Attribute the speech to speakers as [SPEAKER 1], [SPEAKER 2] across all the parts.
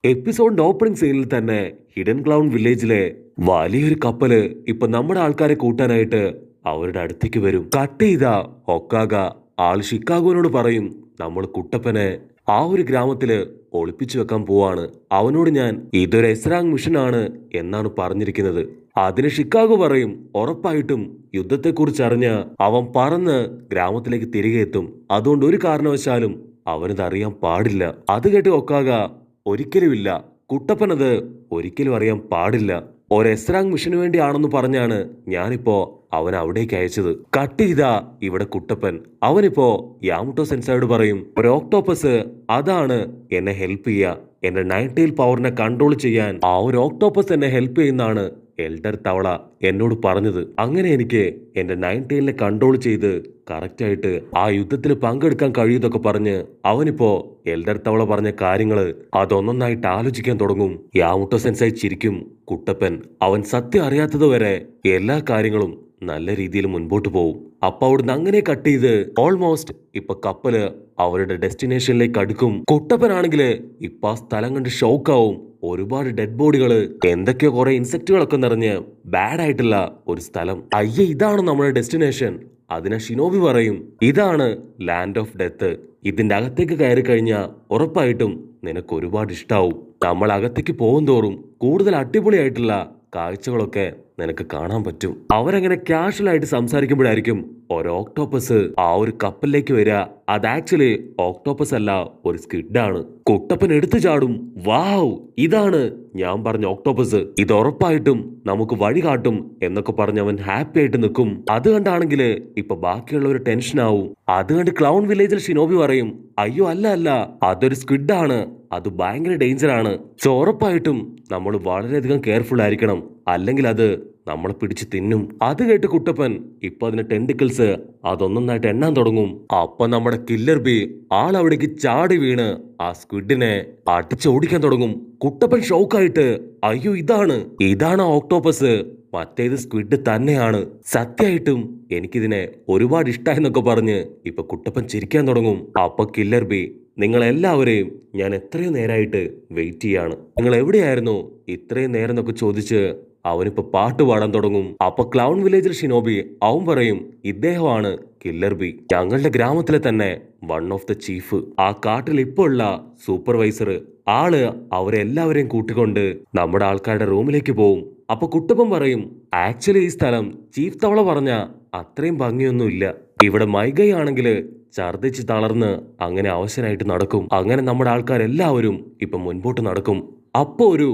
[SPEAKER 1] എപ്പിസോഡിന്റെ opening സീനിൽ തന്നെ hidden clown വില്ലേജിലെ വലിയൊരു കപ്പല് ഇപ്പൊ നമ്മുടെ ആൾക്കാരെ കൂട്ടാനായിട്ട് അവരുടെ അടുത്തേക്ക് വരും. കട്ട് ചെയ്ത ഒക്കാക ആള് ഷിക്കാഗോനോട് പറയും, നമ്മൾ കുട്ടപ്പനെ ആ ഒരു ഗ്രാമത്തില് ഒളിപ്പിച്ചു വെക്കാൻ പോവാണ്. അവനോട് ഞാൻ ഇതൊരു എസ്രാങ് മിഷൻ ആണ് എന്നാണ് പറഞ്ഞിരിക്കുന്നത്. അതിന് ഷിക്കാഗോ പറയും, ഉറപ്പായിട്ടും യുദ്ധത്തെക്കുറിച്ച് അറിഞ്ഞ് അവൻ പറന്ന് ഗ്രാമത്തിലേക്ക് തിരികെ എത്തും. അതുകൊണ്ട് ഒരു കാരണവശാലും അവനത് അറിയാൻ പാടില്ല. അത് കേട്ട് ഒക്കാക, ഒരിക്കലുമില്ല, കുട്ടപ്പനത് ഒരിക്കലും അറിയാൻ പാടില്ല. ഒരു എസ്രാങ് മിഷന് വേണ്ടിയാണെന്ന് പറഞ്ഞാണ് ഞാനിപ്പോ അവൻ അവിടേക്ക് അയച്ചത്. കട്ട് ചെയ്താ ഇവിടെ കുട്ടപ്പൻ അവനിപ്പോ യാമുട്ടോ സെൻസായോട് പറയും, ഒരു ഓക്ടോപ്പസ് അതാണ് എന്നെ ഹെൽപ്പ് ചെയ്യുക, എന്റെ നൈൻറ്റെയിൽ പവറിനെ കൺട്രോൾ ചെയ്യാൻ ആ ഒരു ഓക്ടോപ്പസ് എന്നെ ഹെൽപ്പ് ചെയ്യുന്നതാണ് എൽഡർ തവള എന്നോട് പറഞ്ഞത്. അങ്ങനെ എനിക്ക് എന്റെ നൈൻറ്റെയിലിനെ കൺട്രോൾ ചെയ്ത് കറക്റ്റായിട്ട് ആ യുദ്ധത്തിൽ പങ്കെടുക്കാൻ കഴിയുന്നൊക്കെ പറഞ്ഞ് അവനിപ്പോ എൽഡർ തവള പറഞ്ഞ കാര്യങ്ങള് അതൊന്നൊന്നായിട്ട് ആലോചിക്കാൻ തുടങ്ങും. യാമുട്ടോ സെൻസായി ചിരിക്കും. കുട്ടപ്പൻ അവൻ സത്യം അറിയാത്തത് വരെ എല്ലാ കാര്യങ്ങളും നല്ല രീതിയിൽ മുൻപോട്ട് പോകും. അപ്പൊ അവിടുന്ന് അങ്ങനെ കട്ട് ചെയ്ത് ഓൾമോസ്റ്റ് ഇപ്പൊ കപ്പല് അവരുടെ ഡെസ്റ്റിനേഷനിലേക്ക് അടുക്കും. കുട്ടപ്പനാണെങ്കില് ഇപ്പൊ ആ സ്ഥലം കണ്ട് ഷോക്കാവും. ഒരുപാട് ഡെഡ് ബോഡികള്, എന്തൊക്കെയോ കുറെ ഇൻസെക്റ്റുകളൊക്കെ നിറഞ്ഞ് ബാഡ് ആയിട്ടുള്ള ഒരു സ്ഥലം. അയ്യേ, ഇതാണ് നമ്മുടെ ഡെസ്റ്റിനേഷൻ. അതിനെ ഷിനോബി പറയും, ഇതാണ് ലാൻഡ് ഓഫ് ഡെത്ത്. ഇതിന്റെ അകത്തേക്ക് കയറി കഴിഞ്ഞാൽ ഉറപ്പായിട്ടും നിനക്ക് ഒരുപാട് ഇഷ്ടാവും. നമ്മൾ അകത്തേക്ക് പോകും തോറും കൂടുതൽ അടിപൊളിയായിട്ടുള്ള കാഴ്ചകളൊക്കെ നിനക്ക് കാണാൻ പറ്റും. അവരങ്ങനെ കാഷ്വൽ ആയിട്ട് സംസാരിക്കുമ്പോഴായിരിക്കും ഒരു ഓക്ടോപ്പസ് ആ ഒരു കപ്പലിലേക്ക് വരിക. അത് ആക്ച്വലി ഓക്ടോപ്പസ് അല്ല, ഒരു സ്ക്വിഡാണ്. കുട്ടപ്പൻ എടുത്തു ചാടും. വാവ്, ഇതാണ് ഞാൻ പറഞ്ഞ ഓക്ടോപ്പസ്, ഇത് ഉറപ്പായിട്ടും നമുക്ക് വഴി കാട്ടും എന്നൊക്കെ പറഞ്ഞ് അവൻ ഹാപ്പി ആയിട്ട് നിൽക്കും. അത് കണ്ടാണെങ്കിൽ ഇപ്പൊ ബാക്കിയുള്ളവർ ടെൻഷൻ ആവും. അത് കണ്ട് ക്ലൗൺ വില്ലേജിൽ ഷിനോബി പറയും, അയ്യോ അല്ല അല്ല, അതൊരു സ്ക്വിഡാണ്, അത് ഭയങ്കര ഡേഞ്ചർ ആണ്. സോ ഉറപ്പായിട്ടും നമ്മൾ വളരെയധികം കെയർഫുൾ ആയിരിക്കണം, അല്ലെങ്കിൽ അത് നമ്മളെ പിടിച്ച് തിന്നും. അത് കേട്ട് കുട്ടപ്പൻ ഇപ്പൊ അതിന്റെ ടെന്റിക്കിൾസ് അതൊന്നൊന്നായിട്ട് എണ്ണാൻ തുടങ്ങും. അപ്പൊ നമ്മുടെ കില്ലർ ബി ആൾ അവിടേക്ക് ചാടി വീണ് ആ സ്ക്വിഡിനെ അടിച്ചോടിക്കാൻ തുടങ്ങും. കുട്ടപ്പൻ ഷോക്കായിട്ട്, അയ്യോ ഇതാണ് ഓക്ടോപ്പസ്, മറ്റേത് സ്ക്വിഡ് തന്നെയാണ്, സത്യമായിട്ടും എനിക്കിതിനെ ഒരുപാട് ഇഷ്ടമായെന്നൊക്കെ പറഞ്ഞ് ഇപ്പൊ കുട്ടപ്പൻ ചിരിക്കാൻ തുടങ്ങും. അപ്പൊ കില്ലർ ബി, നിങ്ങൾ എല്ലാവരെയും ഞാൻ എത്രയോ നേരമായിട്ട് വെയിറ്റ് ചെയ്യാണ്, നിങ്ങൾ എവിടെയായിരുന്നു ഇത്രയും നേരം എന്നൊക്കെ ചോദിച്ച് അവനിപ്പോ പാട്ട് പാടാൻ തുടങ്ങും. അപ്പൊ ക്ലൗൺ വില്ലേജിൽ ഷിനോബി അവൻ പറയും, ഇദ്ദേഹമാണ് കില്ലർ ബി, ഞങ്ങളുടെ ഗ്രാമത്തിലെ തന്നെ വൺ ഓഫ് ദ ചീഫ്, ആ കാട്ടിൽ ഇപ്പോൾ ഉള്ള സൂപ്പർവൈസർ. ആള് അവരെല്ലാവരെയും കൂട്ടിക്കൊണ്ട് നമ്മുടെ ആൾക്കാരുടെ റൂമിലേക്ക് പോവും. അപ്പൊ കുട്ടപ്പൻ പറയും, ആക്ച്വലി ഈ സ്ഥലം ചീഫ് തവള പറഞ്ഞ അത്രയും ഭംഗിയൊന്നുമില്ല. ഇവിടെ മൈഗൈ ആണെങ്കില് ഛർദിച്ച് തളർന്ന് അങ്ങനെ അവശനായിട്ട് നടക്കും. അങ്ങനെ നമ്മുടെ ആൾക്കാരെല്ലാവരും ഇപ്പൊ മുൻപോട്ട് നടക്കും. അപ്പൊ ഒരു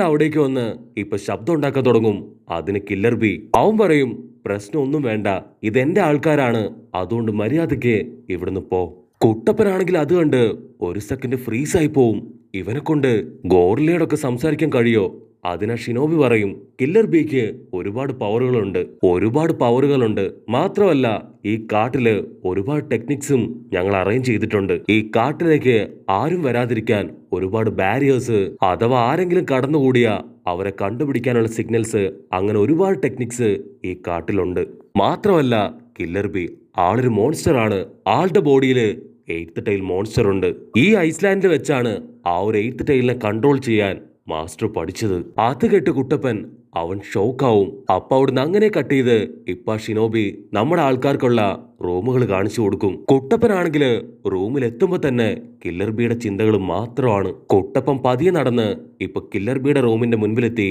[SPEAKER 1] അവിടേക്ക് വന്ന് ഇപ്പൊ ശബ്ദം ഉണ്ടാക്കാൻ തുടങ്ങും. അതിന് കില്ലർ ബി അവൻ പറയും, പ്രശ്നമൊന്നും വേണ്ട, ഇതെന്റെ ആൾക്കാരാണ്, അതുകൊണ്ട് മര്യാദയ്ക്ക് ഇവിടുന്ന് പോ. കുട്ടപ്പനാണെങ്കിൽ അത് കണ്ട് ഒരു സെക്കൻഡ് ഫ്രീസായി പോവും. ഇവനെ കൊണ്ട് ഗോറിലയോടൊക്കെ സംസാരിക്കാൻ കഴിയോ? അതിനാ ഷിനോബി പറയും, കില്ലർ ബിക്ക് ഒരുപാട് പവറുകളുണ്ട്, മാത്രമല്ല ഈ കാട്ടില് ഒരുപാട് ടെക്നിക്സും ഞങ്ങൾ അറേഞ്ച് ചെയ്തിട്ടുണ്ട്. ഈ കാട്ടിലേക്ക് ആരും വരാതിരിക്കാൻ ഒരുപാട് ബാരിയേഴ്സ്, അഥവാ ആരെങ്കിലും കടന്നുകൂടിയ അവരെ കണ്ടുപിടിക്കാനുള്ള സിഗ്നൽസ്, അങ്ങനെ ഒരുപാട് ടെക്നിക്സ് ഈ കാട്ടിലുണ്ട്. മാത്രമല്ല കില്ലർ ബി ആളൊരു മോൺസ്റ്റർ ആണ്. ആളുടെ ബോഡിയില് എയ്ത്ത് ടൈൽ മോൺസ്റ്റർ ഉണ്ട്. ഈ ഐസ്ലാൻഡിൽ വെച്ചാണ് ആ ഒരു എയ്ത്ത് ടൈലിനെ കൺട്രോൾ ചെയ്യാൻ മാസ്റ്റർ പഠിച്ചത്. അത് കേട്ട് കുട്ടപ്പൻ അവൻ ഷോക്കാവും. അപ്പൊ അവിടുന്ന് അങ്ങനെ കട്ട് ചെയ്ത് ഇപ്പൊ ഷിനോബി നമ്മുടെ ആൾക്കാർക്കുള്ള റൂമുകൾ കാണിച്ചു കൊടുക്കും. കുട്ടപ്പനാണെങ്കില് റൂമിൽ എത്തുമ്പോ തന്നെ കില്ലർ ബിയുടെ ചിന്തകൾ മാത്രമാണ്. കുട്ടപ്പൻ പതിയെ നടന്ന് ഇപ്പൊ കില്ലർ ബിയുടെ റൂമിന്റെ മുൻപിലെത്തി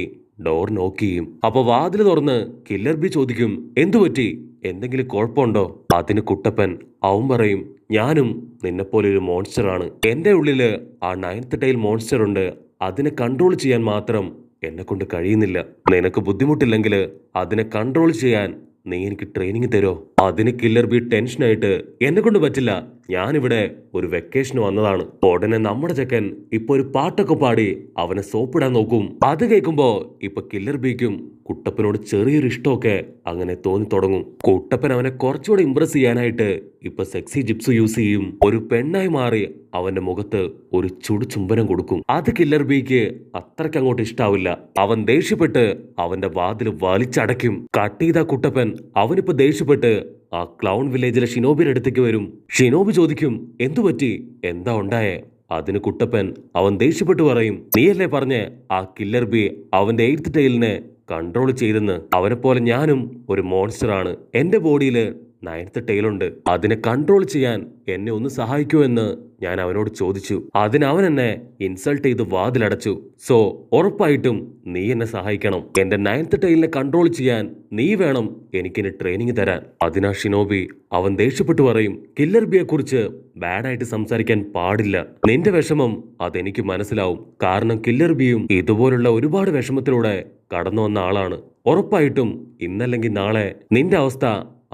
[SPEAKER 1] ഡോർ നോക്ക് ചെയ്യും. അപ്പൊ വാതിൽ തുറന്ന് കില്ലർ ബി ചോദിക്കും, എന്തുപറ്റി, എന്തെങ്കിലും കുഴപ്പമുണ്ടോ? അതിന് കുട്ടപ്പൻ അവൻ പറയും, ഞാനും നിന്നെപ്പോലെ ഒരു മോൺസ്റ്റർ ആണ്. എന്റെ ഉള്ളില് ആ നയൻത്ത് ടൈൽ മോൺസ്റ്റർ ഉണ്ട്. അതിനെ കൺട്രോൾ ചെയ്യാൻ മാത്രം എന്നെ കൊണ്ട് കഴിയുന്നില്ല. നിനക്ക് ബുദ്ധിമുട്ടില്ലെങ്കിൽ അതിനെ കൺട്രോൾ ചെയ്യാൻ നീ എനിക്ക് ട്രെയിനിങ് തരോ? അതിന് കില്ലർ ബി ടെൻഷനായിട്ട്, എന്നെ കൊണ്ട് പറ്റില്ല, ഞാനിവിടെ ഒരു വെക്കേഷന് വന്നതാണ്. ഉടനെ നമ്മുടെ ചെക്കൻ ഇപ്പൊ ഒരു പാട്ടൊക്കെ പാടി അവനെ സോപ്പിടാൻ നോക്കും. അത് കേൾക്കുമ്പോ ഇപ്പൊ കില്ലർ ബിക്കും കുട്ടപ്പനോട് ചെറിയൊരു ഇഷ്ടമൊക്കെ അങ്ങനെ തോന്നി തുടങ്ങും. കുട്ടപ്പൻ അവനെ കുറച്ചുകൂടെ ഇംപ്രസ് ചെയ്യാനായിട്ട് ഇപ്പൊ സെക്സി ജിപ്സ് യൂസ് ചെയ്യും. ഒരു പെണ്ണായി മാറി അവന്റെ മുഖത്ത് ഒരു ചുംബനം കൊടുക്കും. അത് കില്ലർ ബിക്ക് അത്രയ്ക്ക് അങ്ങോട്ട് ഇഷ്ടാവില്ല. അവൻ ദേഷ്യപ്പെട്ട് അവന്റെ വാതിൽ വലിച്ചടയ്ക്കും. കട്ട് ചെയ്ത കുട്ടപ്പൻ അവനിപ്പോ ദേഷ്യപ്പെട്ട് ആ ക്ലൗൺ വില്ലേജിലെ ഷിനോബിയുടെ അടുത്തേക്ക് വരും. ഷിനോബി ചോദിക്കും, എന്തു പറ്റി, എന്താ ഉണ്ടായേ? അതിന് കുട്ടപ്പൻ അവൻ ദേഷ്യപ്പെട്ടു പറയും, നീയല്ലേ പറഞ്ഞേ ആ കില്ലർ ബി അവന്റെ 8th ടൈലിനെ കൺട്രോൾ ചെയ്തെന്ന്. അവനെ പോലെ ഞാനും ഒരു മോൺസ്റ്റർ ആണ്. എന്റെ ബോഡിയിൽ 9th ടൈലുണ്ട്. അതിനെ കൺട്രോൾ ചെയ്യാൻ എന്നെ ഒന്ന് സഹായിക്കൂ എന്ന് ഞാൻ അവനോട് ചോദിച്ചു. അതിന് അവൻ എന്നെ ഇൻസൾട്ട് ചെയ്ത് വാതിലടച്ചു. സോ ഉറപ്പായിട്ടും നീ എന്നെ സഹായിക്കണം. എന്റെ 9th ടൈലിനെ കൺട്രോൾ ചെയ്യാൻ നീ വേണം എനിക്കിനി ട്രെയിനിങ് തരാൻ. അതിനാ ഷിനോബി അവൻ ദേഷ്യപ്പെട്ടു പറയും, കില്ലർ ബിയെ കുറിച്ച് ബാഡായിട്ട് സംസാരിക്കാൻ പാടില്ല. നിന്റെ വിഷമം അതെനിക്ക് മനസ്സിലാവും. കാരണം കില്ലർ ബിയും ഇതുപോലുള്ള ഒരുപാട് വിഷമത്തിലൂടെ കടന്നു വന്ന ആളാണ്. ഉറപ്പായിട്ടും ഇന്നല്ലെങ്കിൽ നാളെ നിന്റെ അവസ്ഥ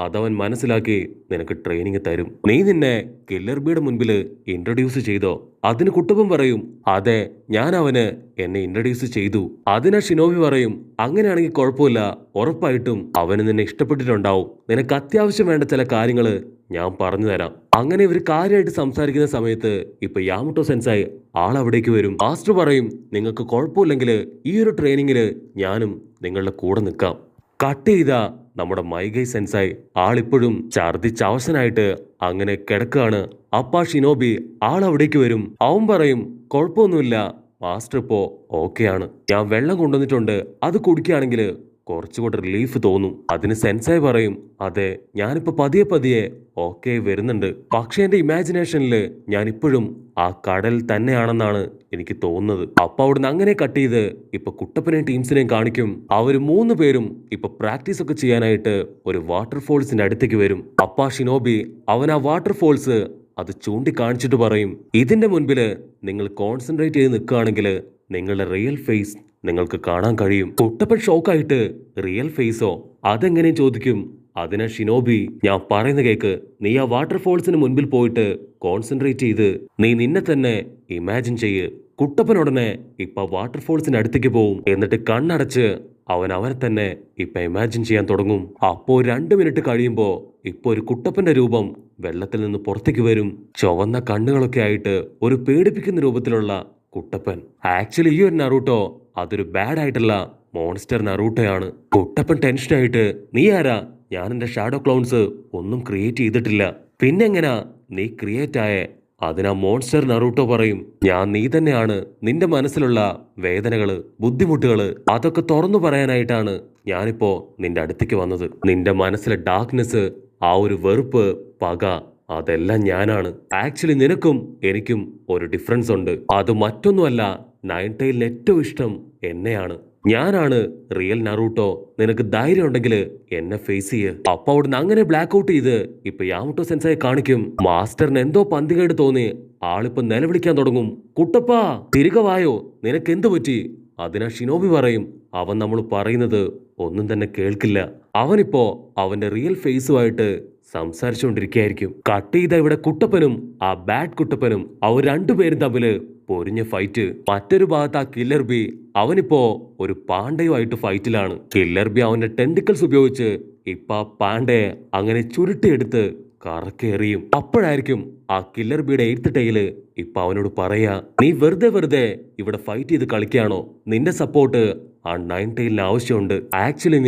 [SPEAKER 1] അതവൻ മനസ്സിലാക്കി നിനക്ക് ട്രെയിനിങ് തരും. നീ നിന്നെ കില്ലർ ബിയുടെ മുൻപിൽ ഇൻട്രൊഡ്യൂസ് ചെയ്തോ? അതിന് കുട്ടപ്പൻ പറയും, അതെ, ഞാൻ അവന് എന്നെ ഇൻട്രൊഡ്യൂസ് ചെയ്തു. അതിന് ഷിനോബി പറയും, അങ്ങനെയാണെങ്കിൽ കുഴപ്പമില്ല, ഉറപ്പായിട്ടും അവന് നിന്നെ ഇഷ്ടപ്പെട്ടിട്ടുണ്ടാവും. നിനക്ക് അത്യാവശ്യം വേണ്ട ചില കാര്യങ്ങള് ഞാൻ പറഞ്ഞു തരാം. അങ്ങനെ ഇവർ കാര്യമായിട്ട് സംസാരിക്കുന്ന സമയത്ത് ഇപ്പൊ യാമട്ടോ സെൻസായി ആളവിടേക്ക് വരും. മാസ്റ്റർ പറയും, നിങ്ങൾക്ക് കുഴപ്പമില്ലെങ്കിൽ ഈ ഒരു ട്രെയിനിങ്ങില് ഞാനും നിങ്ങളുടെ കൂടെ നിൽക്കാം. കട്ട് ചെയ്ത നമ്മുടെ മൈഗൈ സെൻസായി ആളിപ്പോഴും ഛർദിച്ചവശനായിട്ട് അങ്ങനെ കിടക്കുകയാണ്. അപ്പാ ഷിനോബി ആളവിടേക്ക് വരും. അവൻ പറയും, കുഴപ്പമൊന്നുമില്ല മാസ്റ്റർ, ഇപ്പോ ഓക്കെയാണ്. ഞാൻ വെള്ളം കൊണ്ടുവന്നിട്ടുണ്ട്, അത് കുടിക്കുകയാണെങ്കിൽ കുറച്ചുകൂടെ റിലീഫ് തോന്നും. അതിന് സെൻസായി പറയും, അതെ, ഞാനിപ്പോ പതിയെ പതിയെ ഓക്കെ വരുന്നുണ്ട്. പക്ഷെ എന്റെ ഇമാജിനേഷനിൽ ഞാൻ ഇപ്പോഴും ആ കടൽ തന്നെയാണെന്നാണ് എനിക്ക് തോന്നുന്നത്. അപ്പൊ അവിടുന്ന് അങ്ങനെ കട്ട് ചെയ്ത് ഇപ്പൊ കുട്ടപ്പനെയും ടീംസിനെയും കാണിക്കും. അവര് 3 പേരും ഇപ്പൊ പ്രാക്ടീസ് ഒക്കെ ചെയ്യാനായിട്ട് ഒരു വാട്ടർഫോൾസിന്റെ അടുത്തേക്ക് വരും. അപ്പാ ഷിനോബി അവൻ ആ വാട്ടർഫോൾസ് അത് ചൂണ്ടിക്കാണിച്ചിട്ട് പറയും, ഇതിന്റെ മുൻപില് നിങ്ങൾ കോൺസെൻട്രേറ്റ് ചെയ്ത് നിൽക്കുകയാണെങ്കിൽ നിങ്ങളുടെ റിയൽ ഫേസ് നിങ്ങൾക്ക് കാണാൻ കഴിയും. കുട്ടപ്പൻ ഷോക്കായിട്ട്, റിയൽ ഫേസോ? അതെങ്ങനെയും ചോദിക്കും. അതിനാ ഷിനോബി, ഞാൻ പറയുന്ന കേക്ക്, നീ ആ വാട്ടർഫോൾസിന് മുൻപിൽ പോയിട്ട് കോൺസെൻട്രേറ്റ് ചെയ്ത് നീ നിന്നെ തന്നെ ഇമാജിൻ ചെയ്യ്. കുട്ടപ്പൻ ഉടനെ ഇപ്പൊ വാട്ടർഫോൾസിന് അടുത്തേക്ക് പോവും. എന്നിട്ട് കണ്ണടച്ച് അവനെ തന്നെ ഇപ്പൊ ഇമാജിൻ ചെയ്യാൻ തുടങ്ങും. അപ്പോ 2 മിനിറ്റ് കഴിയുമ്പോ ഇപ്പൊ ഒരു കുട്ടപ്പന്റെ രൂപം വെള്ളത്തിൽ നിന്ന് പുറത്തേക്ക് വരും. ചുവന്ന കണ്ണുകളൊക്കെ ആയിട്ട് ഒരു പേടിപ്പിക്കുന്ന രൂപത്തിലുള്ള കുട്ടപ്പൻ. ആക്ച്വലി ഈ ഒരു നറൂട്ടോ അതൊരു ബാഡ് ആയിട്ടുള്ള മോൺസ്റ്റർ നറൂട്ടോയാണ്. കുട്ടപ്പൻ ടെൻഷനായിട്ട്, നീ ആരാ? ഞാൻ എന്റെ ഷാഡോ ക്ലൗൺസ് ഒന്നും ക്രിയേറ്റ് ചെയ്തിട്ടില്ല, പിന്നെങ്ങനാ നീ ക്രിയേറ്റ് ആയേ? അതിനാ മോൺസ്റ്റർ നറൂട്ടോ പറയും, ഞാൻ നീ തന്നെയാണ്. നിന്റെ മനസ്സിലുള്ള വേദനകള്, ബുദ്ധിമുട്ടുകള് അതൊക്കെ തുറന്നു പറയാനായിട്ടാണ് ഞാനിപ്പോ നിന്റെ അടുത്തേക്ക് വന്നത്. നിന്റെ മനസ്സിലെ ഡാർക്ക്നെസ്, ആ ഒരു വെറുപ്പ്, പക, അതെല്ലാം ഞാനാണ്. ആക്ച്വലി നിനക്കും എനിക്കും ഒരു ഡിഫറൻസ് ഉണ്ട്. അത് മറ്റൊന്നുമല്ല, 9 ടൈലിന് ഏറ്റവും ഇഷ്ടം എന്നെയാണ്. ഞാനാണ് റിയൽ നറൂട്ടോ. നിനക്ക് ധൈര്യം ഉണ്ടെങ്കിൽ എന്നെ ഫേസ് ചെയ്യ്. അപ്പൊ അവിടുന്ന് അങ്ങനെ ബ്ലാക്ക് ഔട്ട് ചെയ്ത് ഇപ്പൊ യാമട്ടോ സെൻസായി കാണിക്കും. മാസ്റ്ററിന് എന്തോ പന്തികേട് തോന്നി ആളിപ്പോ നിലവിളിക്കാൻ തുടങ്ങും. കുട്ടപ്പാ, തിരികെ വായോ, നിനക്ക് എന്ത് പറ്റി? അതിനാ ഷിനോബി പറയും, അവൻ നമ്മൾ പറയുന്നത് ഒന്നും തന്നെ കേൾക്കില്ല. അവനിപ്പോ അവന്റെ റിയൽ ഫേസുമായിട്ട് സംസാരിച്ചുകൊണ്ടിരിക്കുകയായിരിക്കും. കട്ട് ചെയ്ത ഇവിടെ കുട്ടപ്പനും ആ ബാഡ് കുട്ടപ്പനും അവർ 2 പേരും തമ്മില് പൊരിഞ്ഞ ഫൈറ്റ്. മറ്റൊരു ഭാഗത്ത് ആ കില്ലർ ബി അവനിപ്പോ ഒരു പാണ്ഡയുമായിട്ട് ഫൈറ്റിലാണ്. കില്ലർ ബി അവന്റെ ടെന്റിക്കിൾസ് ഉപയോഗിച്ച് ഇപ്പൊ പാണ്ഡയെ അങ്ങനെ ചുരുട്ടിയെടുത്ത് കറക്കേറിയും. അപ്പോഴായിരിക്കും ആ കില്ലർ ബിയുടെ 8th ടൈല് ഇപ്പൊ അവനോട് പറയാ, നീ വെറുതെ ഇവിടെ ഫൈറ്റ് ചെയ്ത് കളിക്കുകയാണോ? നിന്റെ സപ്പോർട്ട് ആ 9 ടൈലിന് ആവശ്യമുണ്ട്. ആക്ച്വലി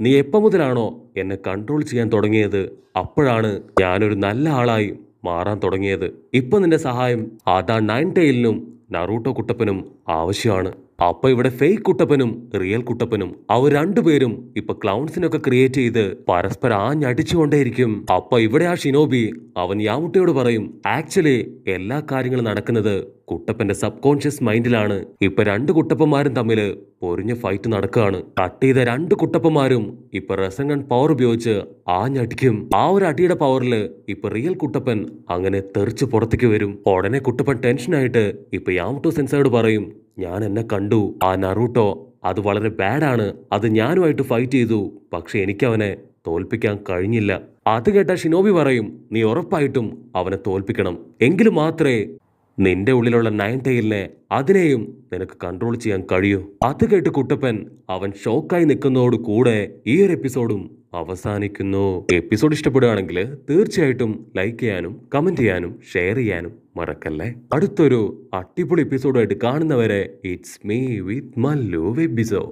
[SPEAKER 1] നീ എപ്പോ മുതലാണോ എന്നെ കൺട്രോൾ ചെയ്യാൻ തുടങ്ങിയത്, അപ്പോഴാണ് ഞാനൊരു നല്ല ആളായി മാറാൻ തുടങ്ങിയത്. ഇപ്പൊ നിന്റെ സഹായം അതാ 9 ടൈലിനും നറൂട്ടോ കുട്ടപ്പനും ആവശ്യമാണ്. അപ്പൊ ഇവിടെ ഫേക്ക് കുട്ടപ്പനും റിയൽ കുട്ടപ്പനും അവർ 2 പേരും ഇപ്പൊ ക്ലൗൺസിനൊക്കെ ക്രിയേറ്റ് ചെയ്ത് പരസ്പരം ആഞ്ഞടിച്ചുകൊണ്ടേയിരിക്കും. അപ്പൊ ഇവിടെ ആ ഷിനോബി അവൻ യാമുട്ടയോട് പറയും, ആക്ച്വലി എല്ലാ കാര്യങ്ങളും നടക്കുന്നത് കുട്ടപ്പന്റെ സബ് കോൺഷ്യസ് മൈൻഡിലാണ്. ഇപ്പൊ 2 കുട്ടപ്പന്മാരും തമ്മില് പൊരിഞ്ഞ ഫൈറ്റ് നടക്കുകയാണ്. കട്ട് ചെയ്ത 2 കുട്ടപ്പന്മാരും ഇപ്പൊ റെസങ്ങൺ പവർ ഉപയോഗിച്ച് ആഞ്ഞടിക്കും. ആ ഒരു അടിയുടെ പവറില് ഇപ്പൊ റിയൽ കുട്ടപ്പൻ അങ്ങനെ തെറിച്ച് പുറത്തേക്ക് വരും. ഉടനെ കുട്ടപ്പൻ ടെൻഷനായിട്ട് ഇപ്പൊ യാമുട്ടോ സെൻസായോട് പറയും, ഞാൻ എന്നെ കണ്ടു, ആ നറൂട്ടോ അത് വളരെ ബാഡാണ്, അത് ഞാനുമായിട്ട് ഫൈറ്റ് ചെയ്തു, പക്ഷെ എനിക്ക് അവനെ തോൽപ്പിക്കാൻ കഴിഞ്ഞില്ല. അത് കേട്ട ഷിനോബി പറയും, നീ ഉറപ്പായിട്ടും അവനെ തോൽപ്പിക്കണം, എങ്കിലും മാത്രമേ നിന്റെ ഉള്ളിലുള്ള 9 ടൈലിനെ അതിനെയും നിനക്ക് കൺട്രോൾ ചെയ്യാൻ കഴിയൂ. അത് കേട്ട് കുട്ടപ്പൻ അവൻ ഷോക്കായി നിൽക്കുന്നതോട് കൂടെ ഈ ഒരു എപ്പിസോഡും അവസാനിക്കുന്നു. എപ്പിസോഡ് ഇഷ്ടപ്പെടുകയാണെങ്കിൽ തീർച്ചയായിട്ടും ലൈക്ക് ചെയ്യാനും കമന്റ് ചെയ്യാനും ഷെയർ ചെയ്യാനും മറക്കല്ലേ. അടുത്തൊരു അടിപൊളി എപ്പിസോഡായിട്ട് കാണുന്നവരെ ഇറ്റ്സ് മീ വിത്ത് മല്ലു വെബിസോ.